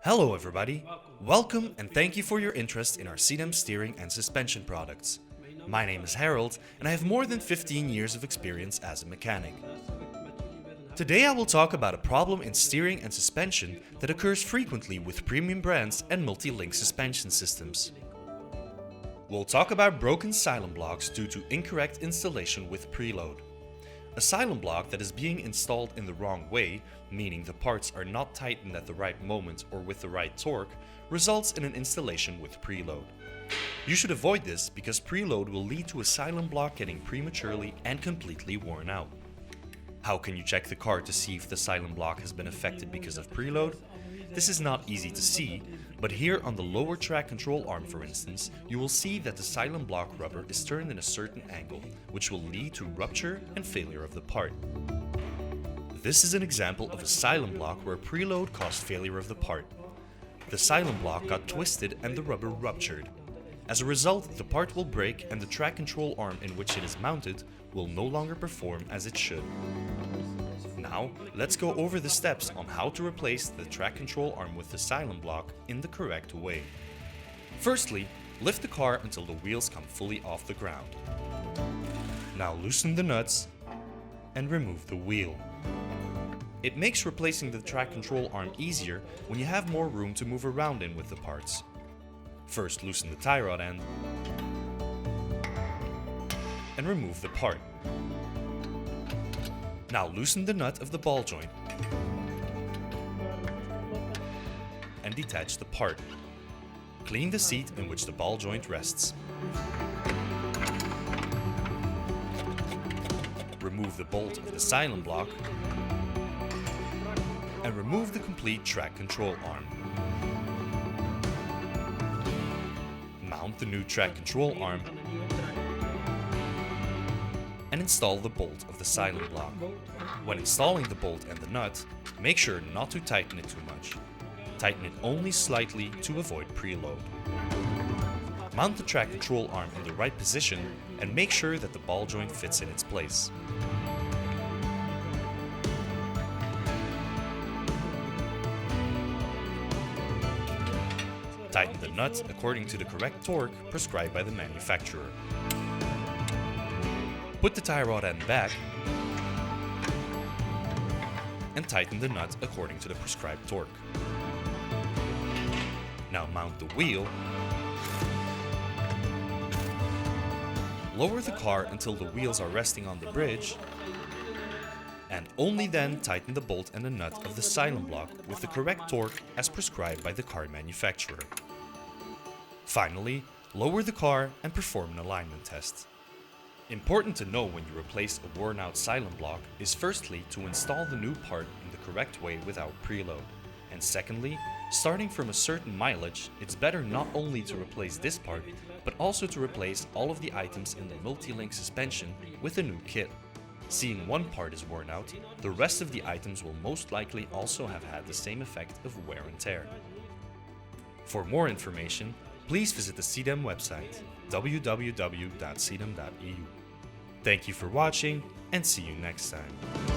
Hello everybody, welcome and thank you for your interest in our Sidem steering and suspension products. My name is Harold and I have more than 15 years of experience as a mechanic. Today I will talk about a problem in steering and suspension that occurs frequently with premium brands and multi-link suspension systems. We'll talk about broken silent blocks due to incorrect installation with preload. A silent block that is being installed in the wrong way, meaning the parts are not tightened at the right moment or with the right torque, results in an installation with preload. You should avoid this because preload will lead to a silent block getting prematurely and completely worn out. How can you check the car to see if the silent block has been affected because of preload? This is not easy to see, but here on the lower track control arm for instance, you will see that the silent block rubber is turned in a certain angle, which will lead to rupture and failure of the part. This is an example of a silent block where preload caused failure of the part. The silent block got twisted and the rubber ruptured. As a result, the part will break and the track control arm in which it is mounted will no longer perform as it should. Now, let's go over the steps on how to replace the track control arm with the silent block in the correct way. Firstly, lift the car until the wheels come fully off the ground. Now loosen the nuts and remove the wheel. It makes replacing the track control arm easier when you have more room to move around in with the parts. First, loosen the tie rod end and remove the part. Now loosen the nut of the ball joint and detach the part. Clean the seat in which the ball joint rests. Remove the bolt of the silent block and remove the complete track control arm. Mount the new track control arm and install the bolt of the silent block. When installing the bolt and the nut, make sure not to tighten it too much. Tighten it only slightly to avoid preload. Mount the track control arm in the right position and make sure that the ball joint fits in its place. Tighten the nut according to the correct torque prescribed by the manufacturer. Put the tie rod end back and tighten the nut according to the prescribed torque. Now mount the wheel. Lower the car until the wheels are resting on the bridge and only then tighten the bolt and the nut of the silent block with the correct torque as prescribed by the car manufacturer. Finally, lower the car and perform an alignment test. Important to know when you replace a worn out silent block is firstly to install the new part in the correct way without preload, and secondly, starting from a certain mileage, it's better not only to replace this part, but also to replace all of the items in the multi-link suspension with a new kit. Seeing one part is worn out, the rest of the items will most likely also have had the same effect of wear and tear. For more information, please visit the Sidem website www.sidem.eu. Thank you for watching and see you next time.